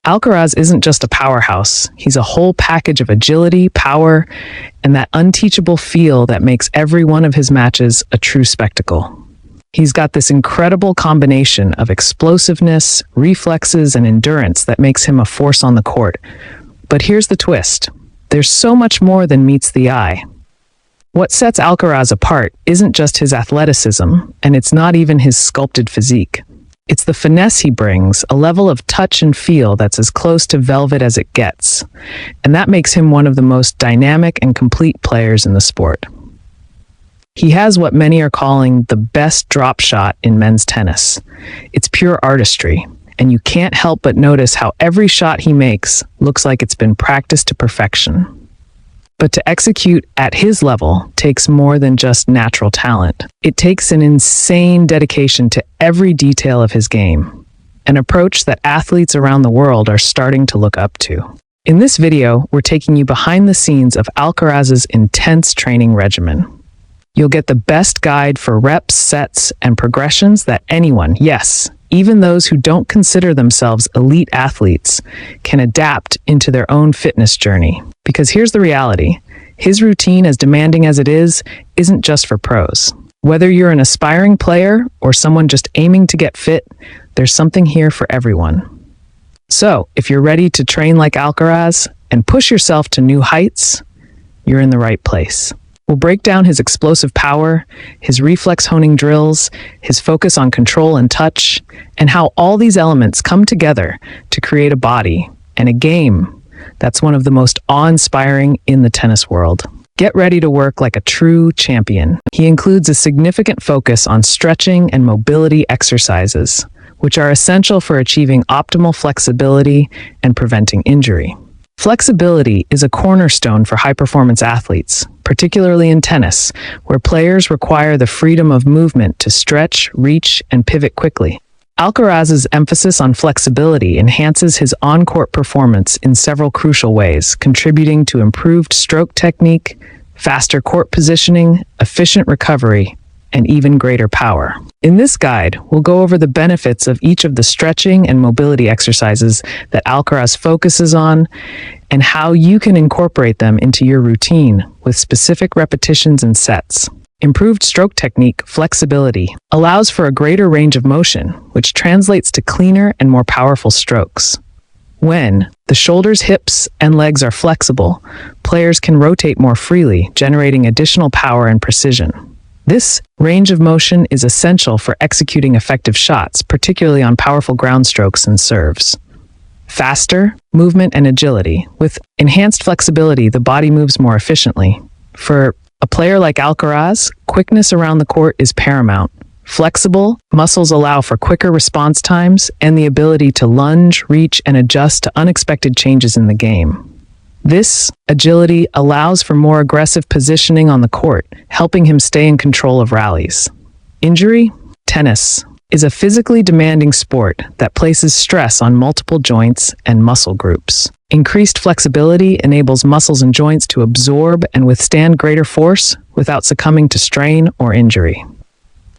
Alcaraz isn't just a powerhouse. He's a whole package of agility, power, and that unteachable feel that makes every one of his matches a true spectacle. He's got this incredible combination of explosiveness, reflexes, and endurance that makes him a force on the court. But here's the twist. There's so much more than meets the eye. What sets Alcaraz apart isn't just his athleticism, and it's not even his sculpted physique. It's the finesse he brings, a level of touch and feel that's as close to velvet as it gets. And that makes him one of the most dynamic and complete players in the sport. He has what many are calling the best drop shot in men's tennis. It's pure artistry, and you can't help but notice how every shot he makes looks like it's been practiced to perfection. But to execute at his level takes more than just natural talent. It takes an insane dedication to every detail of his game, an approach that athletes around the world are starting to look up to. In this video, we're taking you behind the scenes of Alcaraz's intense training regimen. You'll get the best guide for reps, sets, and progressions that anyone, yes, even those who don't consider themselves elite athletes, can adapt into their own fitness journey. Because here's the reality. His routine, as demanding as it is, isn't just for pros. Whether you're an aspiring player or someone just aiming to get fit, there's something here for everyone. So, if you're ready to train like Alcaraz and push yourself to new heights, you're in the right place. We'll break down his explosive power, his reflex honing drills, his focus on control and touch, and how all these elements come together to create a body and a game that's one of the most awe-inspiring in the tennis world. Get ready to work like a true champion. He includes a significant focus on stretching and mobility exercises, which are essential for achieving optimal flexibility and preventing injury. Flexibility is a cornerstone for high-performance athletes, particularly in tennis, where players require the freedom of movement to stretch, reach, and pivot quickly. Alcaraz's emphasis on flexibility enhances his on-court performance in several crucial ways, contributing to improved stroke technique, faster court positioning, efficient recovery, and even greater power. In this guide, we'll go over the benefits of each of the stretching and mobility exercises that Alcaraz focuses on and how you can incorporate them into your routine with specific repetitions and sets. Improved stroke technique, flexibility, allows for a greater range of motion, which translates to cleaner and more powerful strokes. When the shoulders, hips, and legs are flexible, players can rotate more freely, generating additional power and precision. This range of motion is essential for executing effective shots, particularly on powerful ground strokes and serves. Faster movement and agility. With enhanced flexibility, the body moves more efficiently. For a player like Alcaraz, quickness around the court is paramount. Flexible muscles allow for quicker response times and the ability to lunge, reach, and adjust to unexpected changes in the game. This agility allows for more aggressive positioning on the court, helping him stay in control of rallies. Injury? Tennis is a physically demanding sport that places stress on multiple joints and muscle groups. Increased flexibility enables muscles and joints to absorb and withstand greater force without succumbing to strain or injury.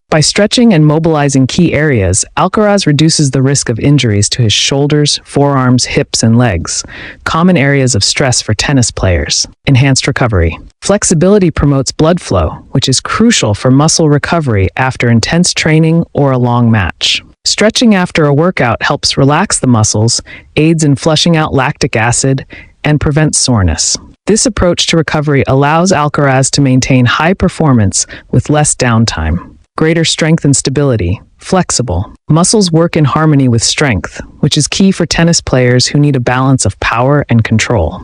By stretching and mobilizing key areas, Alcaraz reduces the risk of injuries to his shoulders, forearms, hips, and legs, common areas of stress for tennis players. Enhanced recovery. Flexibility promotes blood flow, which is crucial for muscle recovery after intense training or a long match. Stretching after a workout helps relax the muscles, aids in flushing out lactic acid, and prevents soreness. This approach to recovery allows Alcaraz to maintain high performance with less downtime. Greater strength and stability. Flexible. Muscles work in harmony with strength, which is key for tennis players who need a balance of power and control.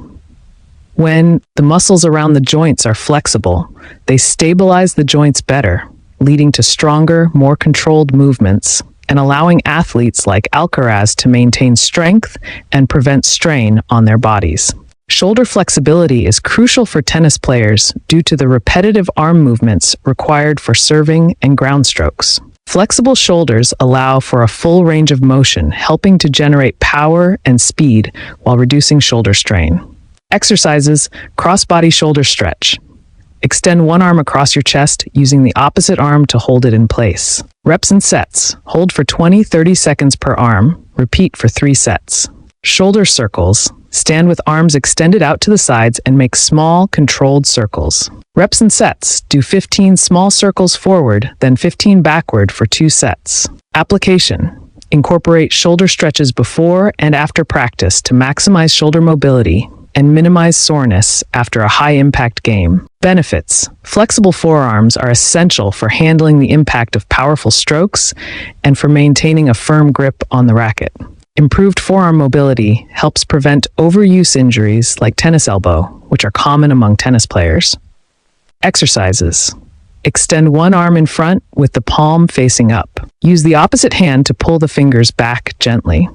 When the muscles around the joints are flexible, they stabilize the joints better, leading to stronger, more controlled movements and allowing athletes like Alcaraz to maintain strength and prevent strain on their bodies. Shoulder flexibility is crucial for tennis players due to the repetitive arm movements required for serving and ground strokes. Flexible shoulders allow for a full range of motion, helping to generate power and speed while reducing shoulder strain. Exercises: cross-body shoulder stretch. Extend one arm across your chest, using the opposite arm to hold it in place. Reps and sets. Hold for 20-30 seconds per arm. Repeat for 3 sets. Shoulder circles. Stand with arms extended out to the sides and make small, controlled circles. Reps and sets. Do 15 small circles forward, then 15 backward for 2 sets. Application. Incorporate shoulder stretches before and after practice to maximize shoulder mobility and minimize soreness after a high-impact game. Benefits. Flexible forearms are essential for handling the impact of powerful strokes and for maintaining a firm grip on the racket. Improved forearm mobility helps prevent overuse injuries like tennis elbow, which are common among tennis players. Exercises. Extend one arm in front with the palm facing up. Use the opposite hand to pull the fingers back gently.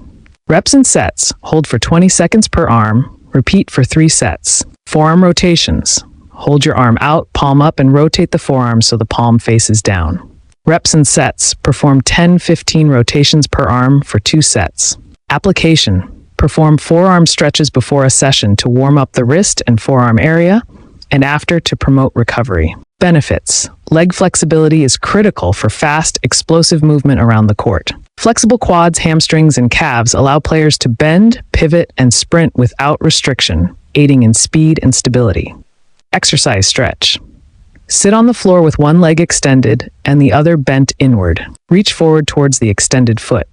Reps and sets. Hold for 20 seconds per arm. Repeat for 3 sets. Forearm rotations. Hold your arm out, palm up, and rotate the forearm so the palm faces down. Reps and sets. Perform 10-15 rotations per arm for 2 sets. Application. Perform forearm stretches before a session to warm up the wrist and forearm area, and after to promote recovery. Benefits. Leg flexibility is critical for fast, explosive movement around the court. Flexible quads, hamstrings, and calves allow players to bend, pivot, and sprint without restriction, aiding in speed and stability. Exercise stretch. Sit on the floor with one leg extended and the other bent inward. Reach forward towards the extended foot.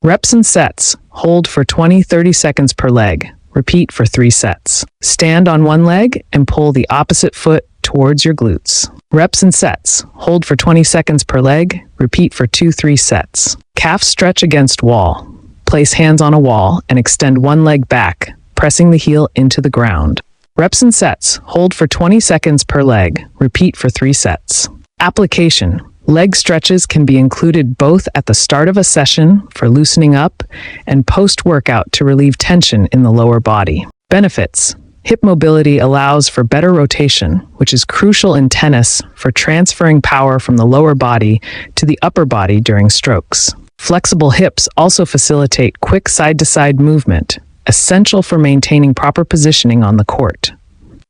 Reps and sets. Hold for 20-30 seconds per leg. Repeat for 3 sets. Stand on one leg and pull the opposite foot towards your glutes. Reps and sets. Hold for 20 seconds per leg. Repeat for 2-3 sets. Calf stretch against wall. Place hands on a wall and extend one leg back, pressing the heel into the ground. Reps and sets. Hold for 20 seconds per leg. Repeat for 3 sets. Application. Leg stretches can be included both at the start of a session for loosening up and post-workout to relieve tension in the lower body. Benefits. Hip mobility allows for better rotation, which is crucial in tennis for transferring power from the lower body to the upper body during strokes. Flexible hips also facilitate quick side-to-side movement, essential for maintaining proper positioning on the court.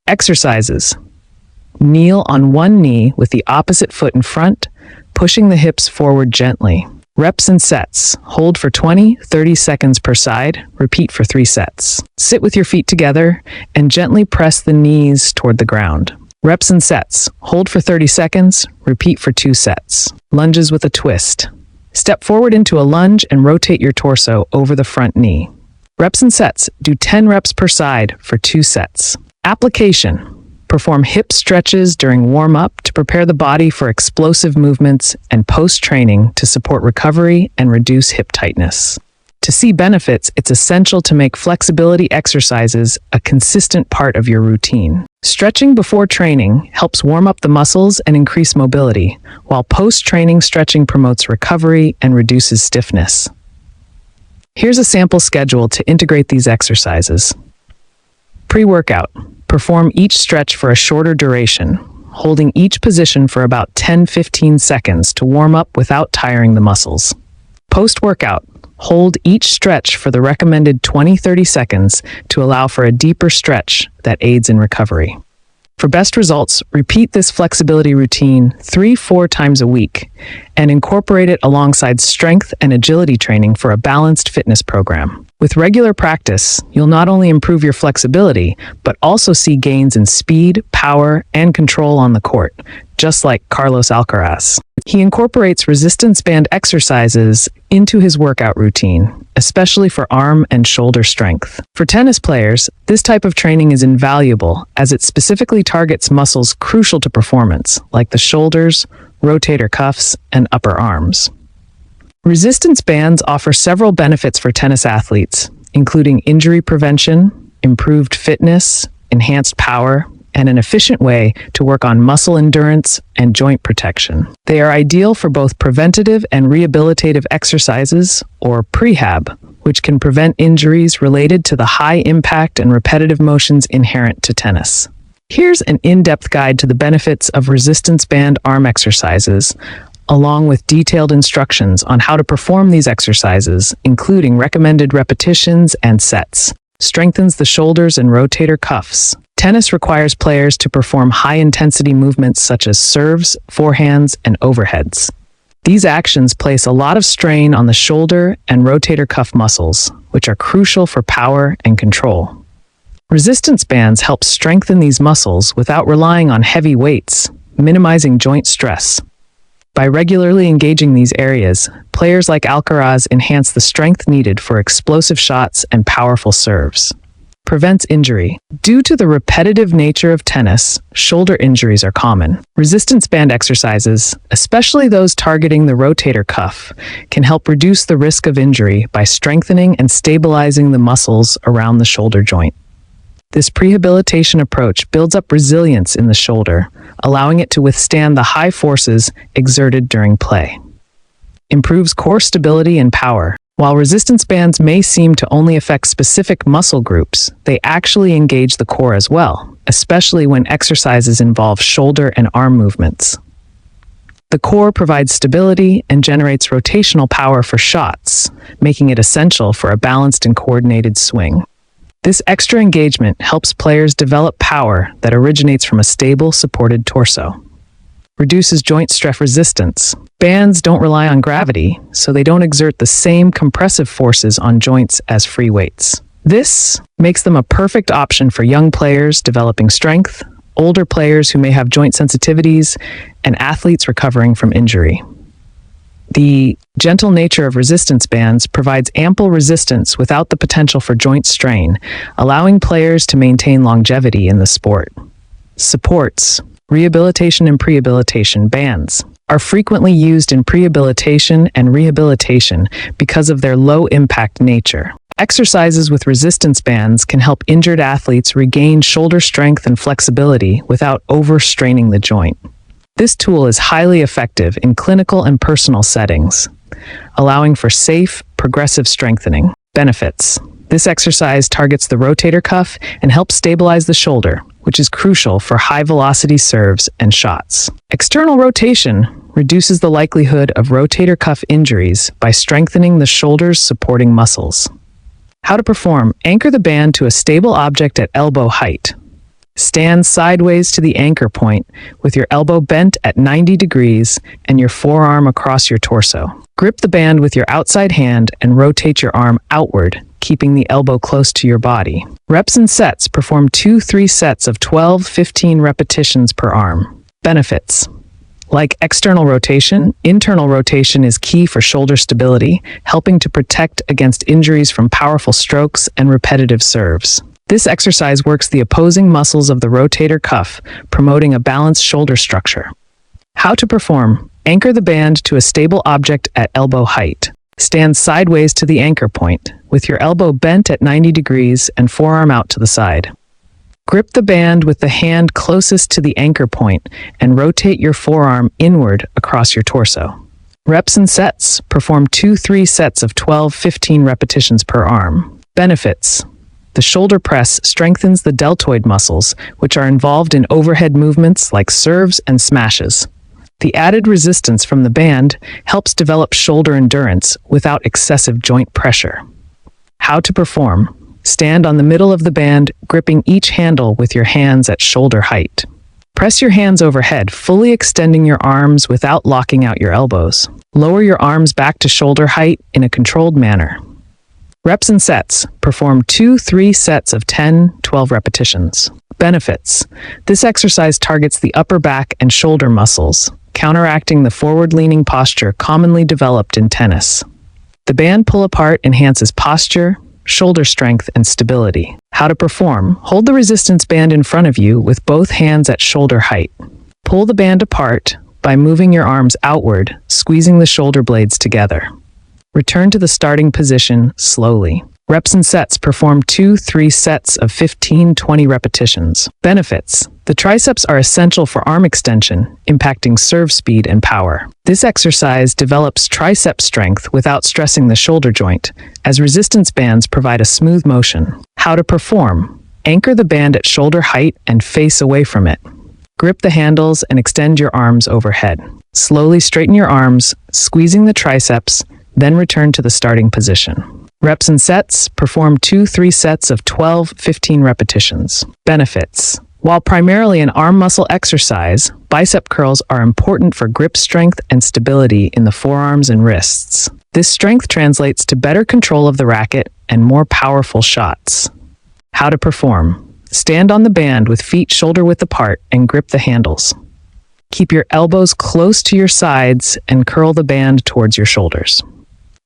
Exercises. Kneel on one knee with the opposite foot in front, pushing the hips forward gently. Reps and sets. Hold for 20-30 seconds per side. Repeat for 3 sets. Sit with your feet together and gently press the knees toward the ground. Reps and sets. Hold for 30 seconds. Repeat for 2 sets. Lunges with a twist. Step forward into a lunge and rotate your torso over the front knee. Reps and sets. Do 10 reps per side for 2 sets. Application. Perform hip stretches during warm-up to prepare the body for explosive movements and post-training to support recovery and reduce hip tightness. To see benefits, it's essential to make flexibility exercises a consistent part of your routine. Stretching before training helps warm up the muscles and increase mobility, while post-training stretching promotes recovery and reduces stiffness. Here's a sample schedule to integrate these exercises. Pre-workout. Perform each stretch for a shorter duration, holding each position for about 10-15 seconds to warm up without tiring the muscles. Post-workout. Hold each stretch for the recommended 20-30 seconds to allow for a deeper stretch that aids in recovery. For best results, repeat this flexibility routine 3-4 times a week and incorporate it alongside strength and agility training for a balanced fitness program. With regular practice, you'll not only improve your flexibility, but also see gains in speed, power, and control on the court, just like Carlos Alcaraz. He incorporates resistance band exercises into his workout routine, especially for arm and shoulder strength. For tennis players, this type of training is invaluable as it specifically targets muscles crucial to performance, like the shoulders, rotator cuffs, and upper arms. Resistance bands offer several benefits for tennis athletes, including injury prevention, improved fitness, enhanced power, and an efficient way to work on muscle endurance and joint protection. They are ideal for both preventative and rehabilitative exercises, or prehab, which can prevent injuries related to the high impact and repetitive motions inherent to tennis. Here's an in-depth guide to the benefits of resistance band arm exercises, along with detailed instructions on how to perform these exercises, including recommended repetitions and sets. Strengthens the shoulders and rotator cuffs. Tennis requires players to perform high-intensity movements such as serves, forehands, and overheads. These actions place a lot of strain on the shoulder and rotator cuff muscles, which are crucial for power and control. Resistance bands help strengthen these muscles without relying on heavy weights, minimizing joint stress. By regularly engaging these areas, players like Alcaraz enhance the strength needed for explosive shots and powerful serves. Prevents injury. Due to the repetitive nature of tennis, shoulder injuries are common. Resistance band exercises, especially those targeting the rotator cuff, can help reduce the risk of injury by strengthening and stabilizing the muscles around the shoulder joint. This prehabilitation approach builds up resilience in the shoulder, allowing it to withstand the high forces exerted during play. Improves core stability and power. While resistance bands may seem to only affect specific muscle groups, they actually engage the core as well, especially when exercises involve shoulder and arm movements. The core provides stability and generates rotational power for shots, making it essential for a balanced and coordinated swing. This extra engagement helps players develop power that originates from a stable, supported torso. Reduces joint stress resistance. Bands don't rely on gravity, so they don't exert the same compressive forces on joints as free weights. This makes them a perfect option for young players developing strength, older players who may have joint sensitivities, and athletes recovering from injury. The gentle nature of resistance bands provides ample resistance without the potential for joint strain, allowing players to maintain longevity in the sport. Supports. Rehabilitation and prehabilitation bands are frequently used in prehabilitation and rehabilitation because of their low-impact nature. Exercises with resistance bands can help injured athletes regain shoulder strength and flexibility without overstraining the joint. This tool is highly effective in clinical and personal settings, allowing for safe, progressive strengthening. Benefits. This exercise targets the rotator cuff and helps stabilize the shoulder, which is crucial for high-velocity serves and shots. External rotation reduces the likelihood of rotator cuff injuries by strengthening the shoulder's supporting muscles. How to perform. Anchor the band to a stable object at elbow height. Stand sideways to the anchor point with your elbow bent at 90 degrees and your forearm across your torso. Grip the band with your outside hand and rotate your arm outward, keeping the elbow close to your body. Reps and sets. Perform 2-3 sets of 12-15 repetitions per arm. Benefits. Like external rotation, internal rotation is key for shoulder stability, helping to protect against injuries from powerful strokes and repetitive serves. This exercise works the opposing muscles of the rotator cuff, promoting a balanced shoulder structure. How to perform. Anchor the band to a stable object at elbow height. Stand sideways to the anchor point, with your elbow bent at 90 degrees and forearm out to the side. Grip the band with the hand closest to the anchor point and rotate your forearm inward across your torso. Reps and sets. Perform 2-3 sets of 12-15 repetitions per arm. Benefits. The shoulder press strengthens the deltoid muscles, which are involved in overhead movements like serves and smashes. The added resistance from the band helps develop shoulder endurance without excessive joint pressure. How to perform. Stand on the middle of the band, gripping each handle with your hands at shoulder height. Press your hands overhead, fully extending your arms without locking out your elbows. Lower your arms back to shoulder height in a controlled manner. Reps and sets. Perform 2-3 sets of 10-12 repetitions. Benefits. This exercise targets the upper back and shoulder muscles, counteracting the forward-leaning posture commonly developed in tennis. The band pull-apart enhances posture, shoulder strength, and stability. How to perform. Hold the resistance band in front of you with both hands at shoulder height. Pull the band apart by moving your arms outward, squeezing the shoulder blades together. Return to the starting position slowly. Reps and sets. Perform 2-3 sets of 15-20 repetitions. Benefits. The triceps are essential for arm extension, impacting serve speed and power. This exercise develops tricep strength without stressing the shoulder joint, as resistance bands provide a smooth motion. How to perform. Anchor the band at shoulder height and face away from it. Grip the handles and extend your arms overhead. Slowly straighten your arms, squeezing the triceps, then return to the starting position. Reps and sets. Perform 2-3 sets of 12-15 repetitions. Benefits. While primarily an arm muscle exercise, bicep curls are important for grip strength and stability in the forearms and wrists. This strength translates to better control of the racket and more powerful shots. How to perform. Stand on the band with feet shoulder-width apart and grip the handles. Keep your elbows close to your sides and curl the band towards your shoulders.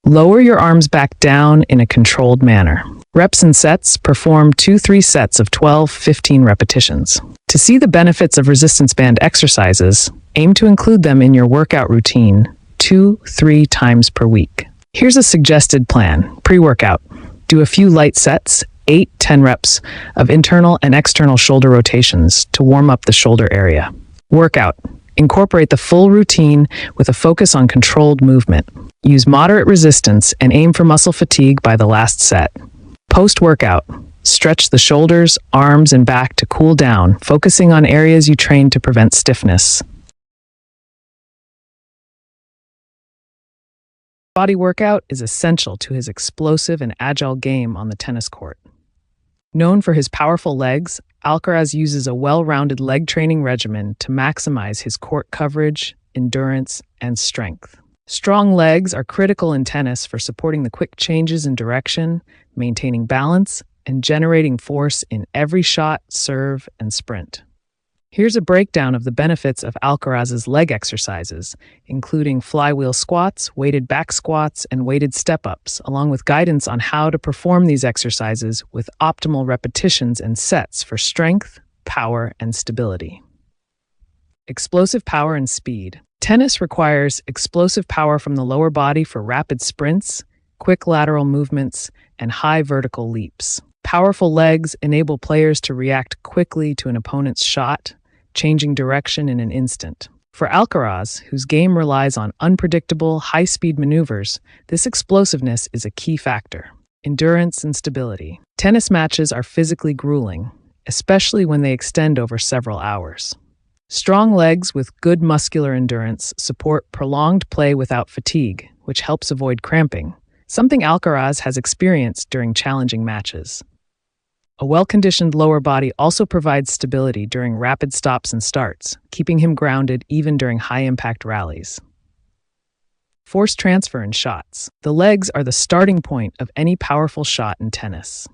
Lower your arms back down in a controlled manner. Reps and sets. Perform 2-3 sets of 12-15 repetitions. To see the benefits of resistance band exercises, aim to include them in your workout routine 2-3 times per week. Here's a suggested plan. Pre-workout. Do a few light sets, 8-10 reps of internal and external shoulder rotations to warm up the shoulder area. Workout. Incorporate the full routine with a focus on controlled movement. Use moderate resistance and aim for muscle fatigue by the last set. Post-workout. Stretch the shoulders, arms, and back to cool down, focusing on areas you train to prevent stiffness. Body workout is essential to his explosive and agile game on the tennis court. Known for his powerful legs, Alcaraz uses a well-rounded leg training regimen to maximize his court coverage, endurance, and strength. Strong legs are critical in tennis for supporting the quick changes in direction, maintaining balance, and generating force in every shot, serve, and sprint. Here's a breakdown of the benefits of Alcaraz's leg exercises, including flywheel squats, weighted back squats, and weighted step-ups, along with guidance on how to perform these exercises with optimal repetitions and sets for strength, power, and stability. Explosive power and speed. Tennis requires explosive power from the lower body for rapid sprints, quick lateral movements, and high vertical leaps. Powerful legs enable players to react quickly to an opponent's shot, changing direction in an instant. For Alcaraz, whose game relies on unpredictable, high-speed maneuvers, this explosiveness is a key factor. Endurance and stability. Tennis matches are physically grueling, especially when they extend over several hours. Strong legs with good muscular endurance support prolonged play without fatigue, which helps avoid cramping, something Alcaraz has experienced during challenging matches. A well-conditioned lower body also provides stability during rapid stops and starts, keeping him grounded even during high-impact rallies. Force transfer in shots. The legs are the starting point of any powerful shot in tennis.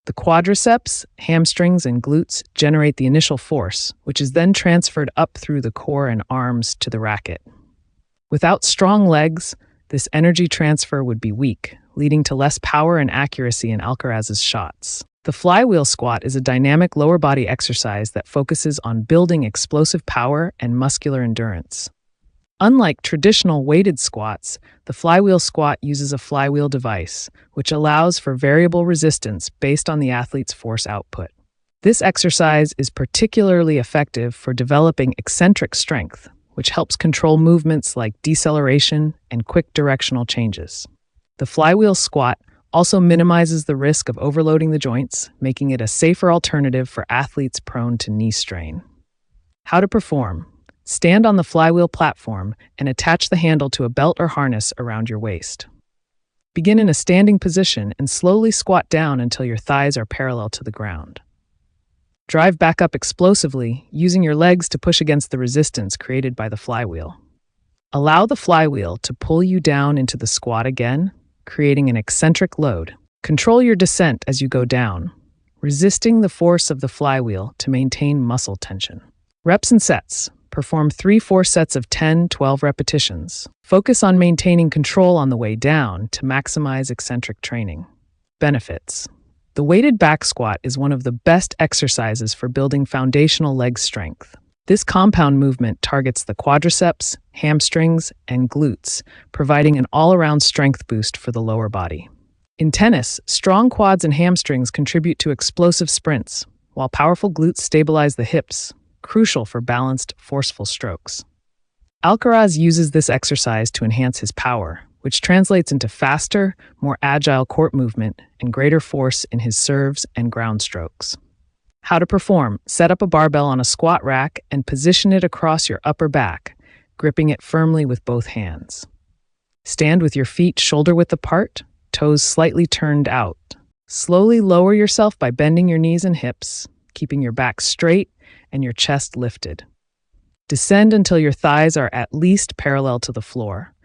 The quadriceps, hamstrings, and glutes generate the initial force, which is then transferred up through the core and arms to the racket. Without strong legs, this energy transfer would be weak, leading to less power and accuracy in Alcaraz's shots. The flywheel squat is a dynamic lower body exercise that focuses on building explosive power and muscular endurance. Unlike traditional weighted squats, the flywheel squat uses a flywheel device, which allows for variable resistance based on the athlete's force output. This exercise is particularly effective for developing eccentric strength, which helps control movements like deceleration and quick directional changes. The flywheel squat also minimizes the risk of overloading the joints, making it a safer alternative for athletes prone to knee strain. How to perform. Stand on the flywheel platform and attach the handle to a belt or harness around your waist. Begin in a standing position and slowly squat down until your thighs are parallel to the ground. Drive back up explosively, using your legs to push against the resistance created by the flywheel. Allow the flywheel to pull you down into the squat again, creating an eccentric load. Control your descent as you go down, resisting the force of the flywheel to maintain muscle tension. Reps and sets. Perform 3-4 sets of 10-12 repetitions. Focus on maintaining control on the way down to maximize eccentric training. Benefits. The weighted back squat is one of the best exercises for building foundational leg strength. This compound movement targets the quadriceps, hamstrings, and glutes, providing an all-around strength boost for the lower body. In tennis, strong quads and hamstrings contribute to explosive sprints, while powerful glutes stabilize the hips, crucial for balanced, forceful strokes. Alcaraz uses this exercise to enhance his power, which translates into faster, more agile court movement and greater force in his serves and ground strokes. How to perform. Set up a barbell on a squat rack and position it across your upper back, gripping it firmly with both hands. Stand with your feet shoulder-width apart, toes slightly turned out. Slowly lower yourself by bending your knees and hips, keeping your back straight and your chest lifted. Descend until your thighs are at least parallel to the floor.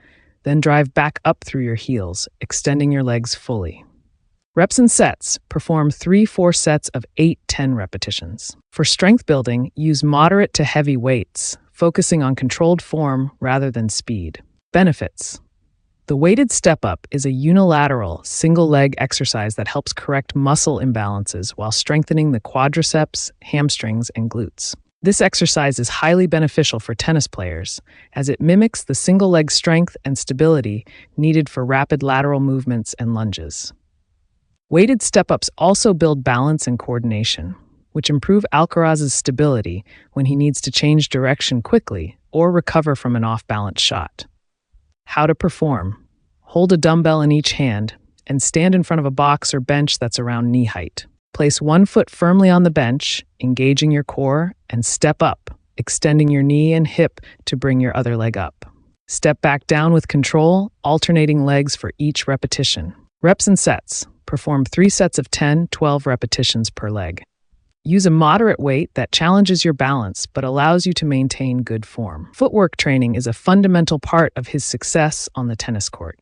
then drive back up through your heels, extending your legs fully. Reps and sets. Perform 3-4 sets of 8-10 repetitions. For strength building, use moderate to heavy weights, focusing on controlled form rather than speed. Benefits. The weighted step-up is a unilateral, single-leg exercise that helps correct muscle imbalances while strengthening the quadriceps, hamstrings, and glutes. This exercise is highly beneficial for tennis players, as it mimics the single-leg strength and stability needed for rapid lateral movements and lunges. Weighted step-ups also build balance and coordination, which improve Alcaraz's stability when he needs to change direction quickly or recover from an off-balance shot. How to perform. Hold a dumbbell in each hand and stand in front of a box or bench that's around knee height. Place one foot firmly on the bench, engaging your core, and step up, extending your knee and hip to bring your other leg up. Step back down with control, alternating legs for each repetition. Reps and sets. Perform 3 sets of 10-12 repetitions per leg. Use a moderate weight that challenges your balance but allows you to maintain good form. Footwork training is a fundamental part of his success on the tennis court.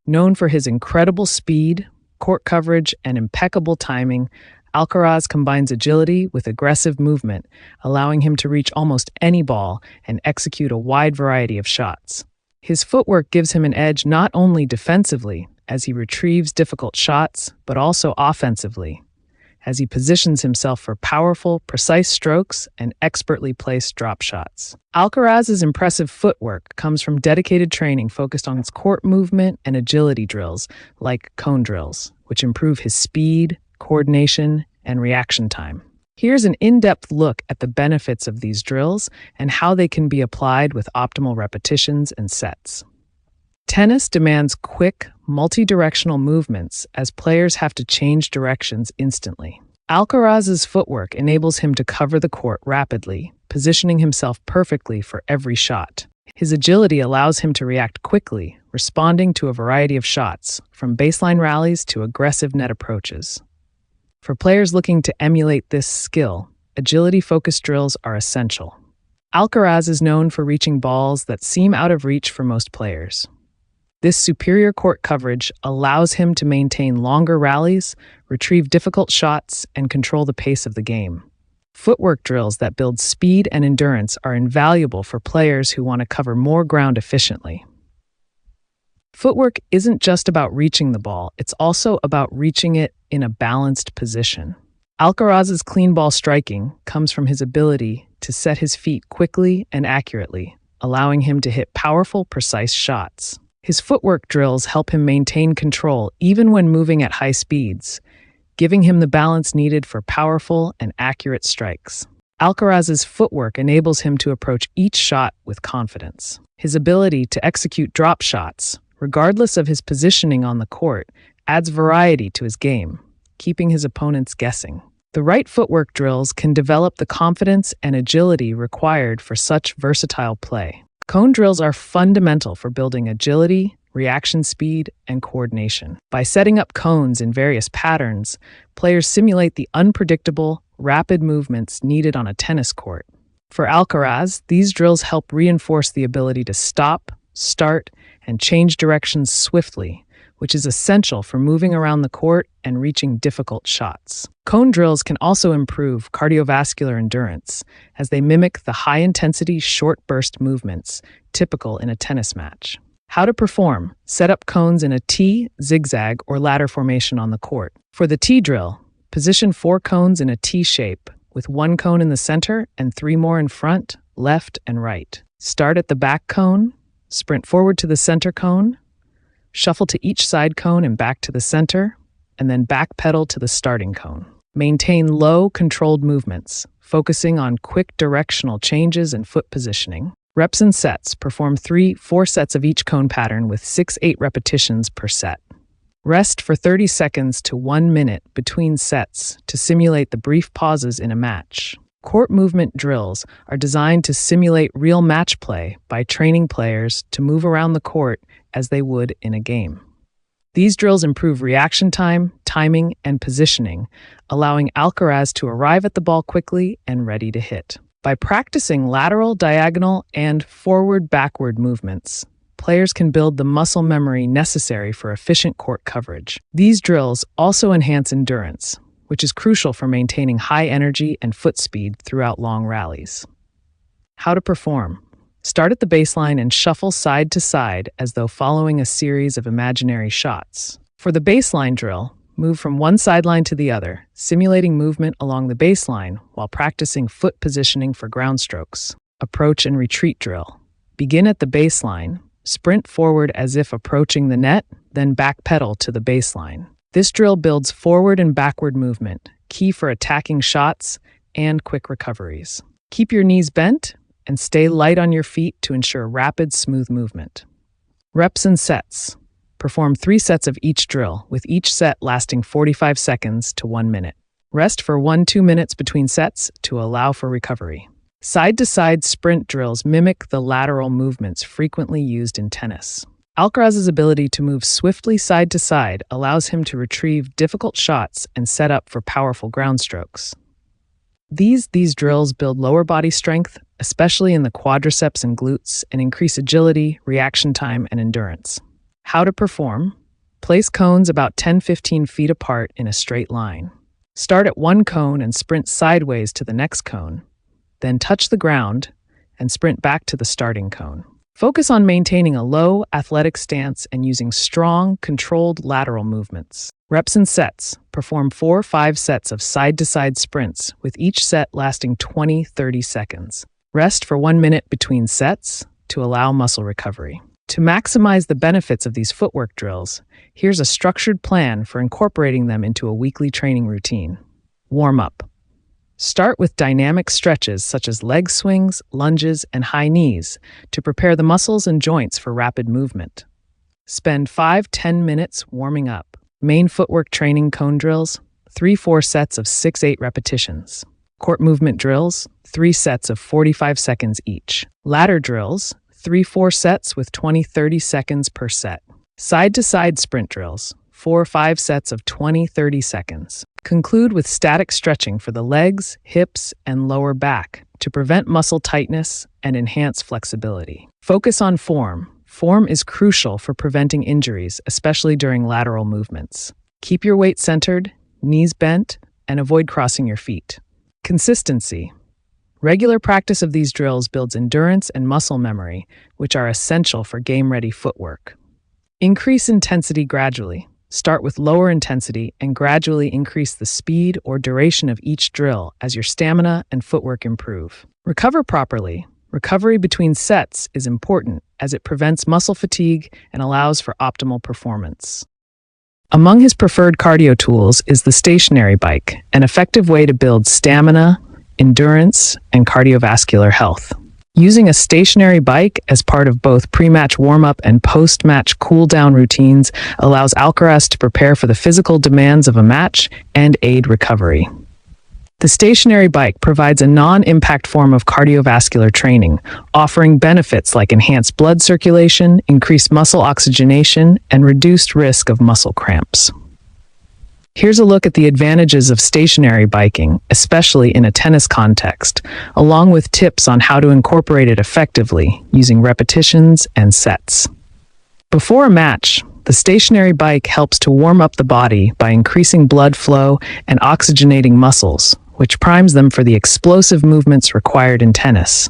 Known for his incredible speed, court coverage, and impeccable timing, Alcaraz combines agility with aggressive movement, allowing him to reach almost any ball and execute a wide variety of shots. His footwork gives him an edge not only defensively, as he retrieves difficult shots, but also offensively, as he positions himself for powerful, precise strokes and expertly placed drop shots. Alcaraz's impressive footwork comes from dedicated training focused on his court movement and agility drills, like cone drills, which improve his speed, coordination, and reaction time. Here's an in-depth look at the benefits of these drills and how they can be applied with optimal repetitions and sets. Tennis demands quick, multi-directional movements as players have to change directions instantly. Alcaraz's footwork enables him to cover the court rapidly, positioning himself perfectly for every shot. His agility allows him to react quickly, responding to a variety of shots, from baseline rallies to aggressive net approaches. For players looking to emulate this skill, agility-focused drills are essential. Alcaraz is known for reaching balls that seem out of reach for most players. This superior court coverage allows him to maintain longer rallies, retrieve difficult shots, and control the pace of the game. Footwork drills that build speed and endurance are invaluable for players who want to cover more ground efficiently. Footwork isn't just about reaching the ball, it's also about reaching it in a balanced position. Alcaraz's clean ball striking comes from his ability to set his feet quickly and accurately, allowing him to hit powerful, precise shots. His footwork drills help him maintain control even when moving at high speeds, giving him the balance needed for powerful and accurate strikes. Alcaraz's footwork enables him to approach each shot with confidence. His ability to execute drop shots, regardless of his positioning on the court, adds variety to his game, keeping his opponents guessing. The right footwork drills can develop the confidence and agility required for such versatile play. Cone drills are fundamental for building agility, reaction speed, and coordination. By setting up cones in various patterns, players simulate the unpredictable, rapid movements needed on a tennis court. For Alcaraz, these drills help reinforce the ability to stop, start, and change directions swiftly, which is essential for moving around the court and reaching difficult shots. Cone drills can also improve cardiovascular endurance, as they mimic the high-intensity, short-burst movements typical in a tennis match. How to perform. Set up cones in a T, zigzag, or ladder formation on the court. For the T drill, position 4 cones in a T shape, with 1 cone in the center and 3 more in front, left, and right. Start at the back cone, sprint forward to the center cone, shuffle to each side cone and back to the center, and then backpedal to the starting cone. Maintain low, controlled movements, focusing on quick directional changes and foot positioning. Reps and sets. Perform 3-4 sets of each cone pattern with 6-8 repetitions per set. Rest for 30 seconds to 1 minute between sets to simulate the brief pauses in a match. Court movement drills are designed to simulate real match play by training players to move around the court as they would in a game. These drills improve reaction time, timing, and positioning, allowing Alcaraz to arrive at the ball quickly and ready to hit. By practicing lateral, diagonal, and forward-backward movements, players can build the muscle memory necessary for efficient court coverage. These drills also enhance endurance, which is crucial for maintaining high energy and foot speed throughout long rallies. How to perform. Start at the baseline and shuffle side to side as though following a series of imaginary shots. For the baseline drill, move from one sideline to the other, simulating movement along the baseline while practicing foot positioning for ground strokes. Approach and retreat drill. Begin at the baseline, sprint forward as if approaching the net, then backpedal to the baseline. This drill builds forward and backward movement, key for attacking shots and quick recoveries. Keep your knees bent and stay light on your feet to ensure rapid, smooth movement. Reps and sets. Perform 3 sets of each drill, with each set lasting 45 seconds to 1 minute. Rest for 1-2 minutes between sets to allow for recovery. Side-to-side sprint drills mimic the lateral movements frequently used in tennis. Alcaraz's ability to move swiftly side to side allows him to retrieve difficult shots and set up for powerful ground strokes. These drills build lower body strength, especially in the quadriceps and glutes, and increase agility, reaction time, and endurance. How to perform. Place cones about 10-15 feet apart in a straight line. Start at one cone and sprint sideways to the next cone, then touch the ground and sprint back to the starting cone. Focus on maintaining a low, athletic stance and using strong, controlled lateral movements. Reps and sets. Perform 4-5 sets of side-to-side sprints, with each set lasting 20-30 seconds. Rest for 1 minute between sets to allow muscle recovery. To maximize the benefits of these footwork drills, here's a structured plan for incorporating them into a weekly training routine. Warm up. Start with dynamic stretches such as leg swings, lunges, and high knees to prepare the muscles and joints for rapid movement. Spend 5-10 minutes warming up. Main footwork training cone drills, 3-4 sets of 6-8 repetitions. Court movement drills, 3 sets of 45 seconds each. Ladder drills, 3-4 sets with 20-30 seconds per set. Side-to-side sprint drills, 4-5 sets of 20-30 seconds. Conclude with static stretching for the legs, hips, and lower back to prevent muscle tightness and enhance flexibility. Focus on form. Form is crucial for preventing injuries, especially during lateral movements. Keep your weight centered, knees bent, and avoid crossing your feet. Consistency. Regular practice of these drills builds endurance and muscle memory, which are essential for game-ready footwork. Increase intensity gradually. Start with lower intensity and gradually increase the speed or duration of each drill as your stamina and footwork improve. Recover properly. Recovery between sets is important as it prevents muscle fatigue and allows for optimal performance. Among his preferred cardio tools is the stationary bike, an effective way to build stamina, endurance, and cardiovascular health. Using a stationary bike as part of both pre-match warm-up and post-match cool-down routines allows Alcaraz to prepare for the physical demands of a match and aid recovery. The stationary bike provides a non-impact form of cardiovascular training, offering benefits like enhanced blood circulation, increased muscle oxygenation, and reduced risk of muscle cramps. Here's a look at the advantages of stationary biking, especially in a tennis context, along with tips on how to incorporate it effectively using repetitions and sets. Before a match, the stationary bike helps to warm up the body by increasing blood flow and oxygenating muscles, which primes them for the explosive movements required in tennis.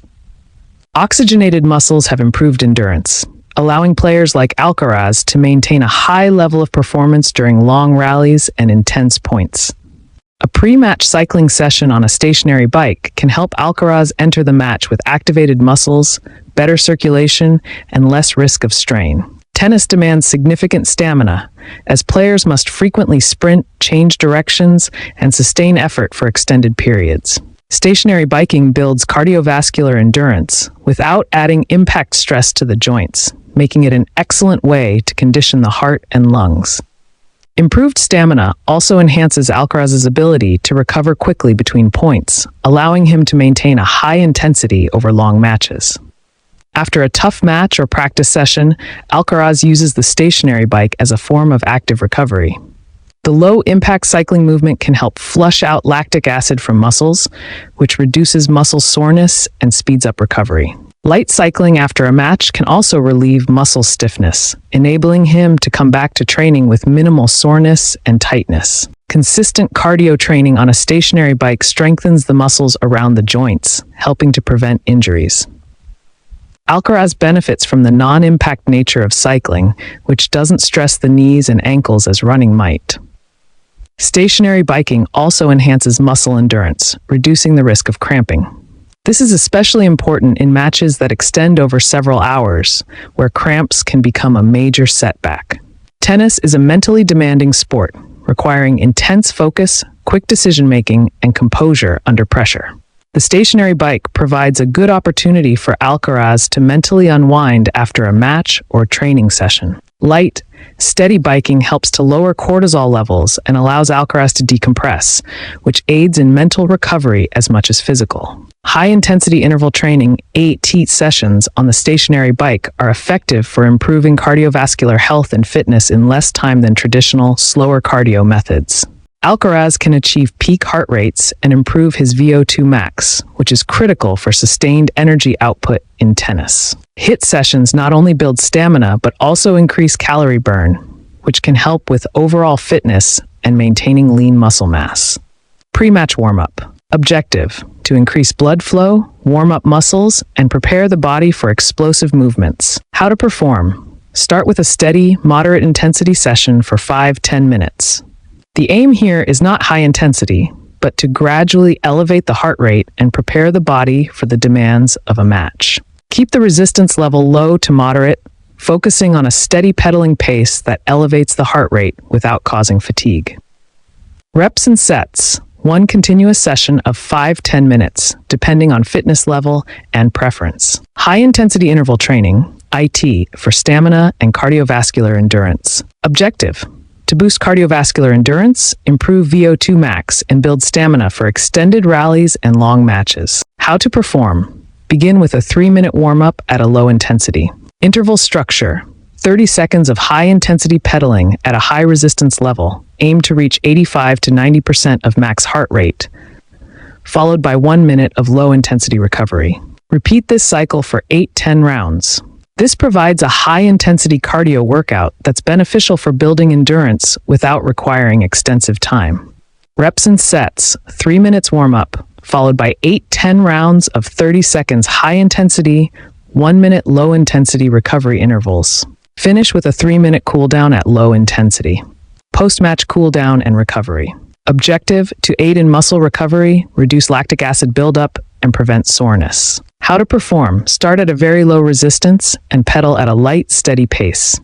Oxygenated muscles have improved endurance, allowing players like Alcaraz to maintain a high level of performance during long rallies and intense points. A pre-match cycling session on a stationary bike can help Alcaraz enter the match with activated muscles, better circulation, and less risk of strain. Tennis demands significant stamina, as players must frequently sprint, change directions, and sustain effort for extended periods. Stationary biking builds cardiovascular endurance without adding impact stress to the joints, making it an excellent way to condition the heart and lungs. Improved stamina also enhances Alcaraz's ability to recover quickly between points, allowing him to maintain a high intensity over long matches. After a tough match or practice session, Alcaraz uses the stationary bike as a form of active recovery. The low-impact cycling movement can help flush out lactic acid from muscles, which reduces muscle soreness and speeds up recovery. Light cycling after a match can also relieve muscle stiffness, enabling him to come back to training with minimal soreness and tightness. Consistent cardio training on a stationary bike strengthens the muscles around the joints, helping to prevent injuries. Alcaraz benefits from the non-impact nature of cycling, which doesn't stress the knees and ankles as running might. Stationary biking also enhances muscle endurance, reducing the risk of cramping. This is especially important in matches that extend over several hours, where cramps can become a major setback. Tennis is a mentally demanding sport, requiring intense focus, quick decision-making, and composure under pressure. The stationary bike provides a good opportunity for Alcaraz to mentally unwind after a match or training session. Light, steady biking helps to lower cortisol levels and allows Alcaraz to decompress, which aids in mental recovery as much as physical. High-intensity interval training, 8 sessions on the stationary bike, are effective for improving cardiovascular health and fitness in less time than traditional, slower cardio methods. Alcaraz can achieve peak heart rates and improve his VO2 max, which is critical for sustained energy output in tennis. HIIT sessions not only build stamina but also increase calorie burn, which can help with overall fitness and maintaining lean muscle mass. Pre-match warm-up. Objective: to increase blood flow, warm up muscles, and prepare the body for explosive movements. How to perform. Start with a steady, moderate intensity session for 5-10 minutes. The aim here is not high intensity, but to gradually elevate the heart rate and prepare the body for the demands of a match. Keep the resistance level low to moderate, focusing on a steady pedaling pace that elevates the heart rate without causing fatigue. Reps and sets. One continuous session of 5-10 minutes, depending on fitness level and preference. High-intensity interval training, IT, for stamina and cardiovascular endurance. Objective: to boost cardiovascular endurance, improve VO2 max, and build stamina for extended rallies and long matches. How to perform. Begin with a 3-minute warm-up at a low intensity. Interval structure: 30 seconds of high-intensity pedaling at a high-resistance level. Aim to reach 85 to 90% of max heart rate, followed by 1 minute of low-intensity recovery. Repeat this cycle for 8-10 rounds. This provides a high-intensity cardio workout that's beneficial for building endurance without requiring extensive time. Reps and sets: 3 minutes warm-up, followed by 8-10 rounds of 30 seconds high-intensity, 1 minute low-intensity recovery intervals. Finish with a 3-minute cool-down at low intensity. Post-match cool-down and recovery. Objective: to aid in muscle recovery, reduce lactic acid buildup, and prevent soreness. How to perform. Start at a very low resistance and pedal at a light, steady pace.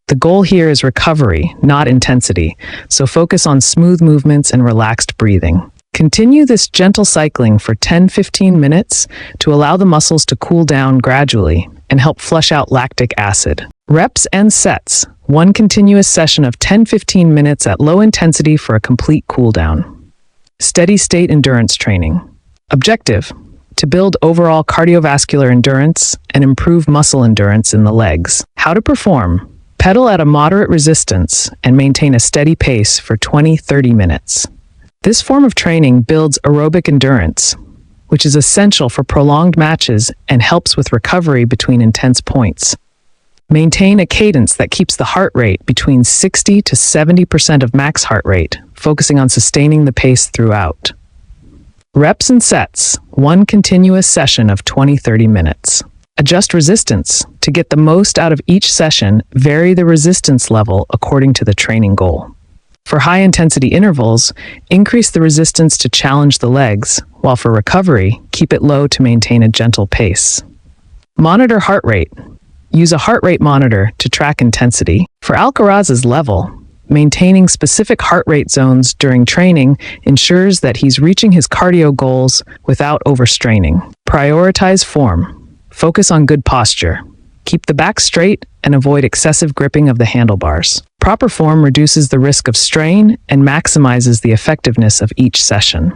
The goal here is recovery, not intensity, so focus on smooth movements and relaxed breathing. Continue this gentle cycling for 10-15 minutes to allow the muscles to cool down gradually and help flush out lactic acid. Reps and sets: one continuous session of 10-15 minutes at low intensity for a complete cool down. Steady state endurance training. Objective: to build overall cardiovascular endurance and improve muscle endurance in the legs. How to perform. Pedal at a moderate resistance and maintain a steady pace for 20-30 minutes. This form of training builds aerobic endurance, which is essential for prolonged matches and helps with recovery between intense points. Maintain a cadence that keeps the heart rate between 60 to 70% of max heart rate, focusing on sustaining the pace throughout. Reps and sets: one continuous session of 20-30 minutes. Adjust resistance. To get the most out of each session, vary the resistance level according to the training goal. For high-intensity intervals, increase the resistance to challenge the legs, while for recovery, keep it low to maintain a gentle pace. Monitor heart rate. Use a heart rate monitor to track intensity. For Alcaraz's level, maintaining specific heart rate zones during training ensures that he's reaching his cardio goals without overstraining. Prioritize form. Focus on good posture. Keep the back straight and avoid excessive gripping of the handlebars. Proper form reduces the risk of strain and maximizes the effectiveness of each session.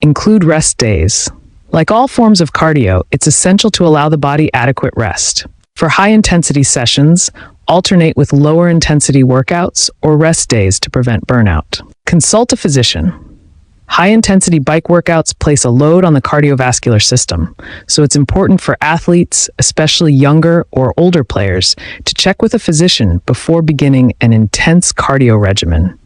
Include rest days. Like all forms of cardio, it's essential to allow the body adequate rest. For high-intensity sessions, alternate with lower-intensity workouts or rest days to prevent burnout. Consult a physician. High-intensity bike workouts place a load on the cardiovascular system, so it's important for athletes, especially younger or older players, to check with a physician before beginning an intense cardio regimen.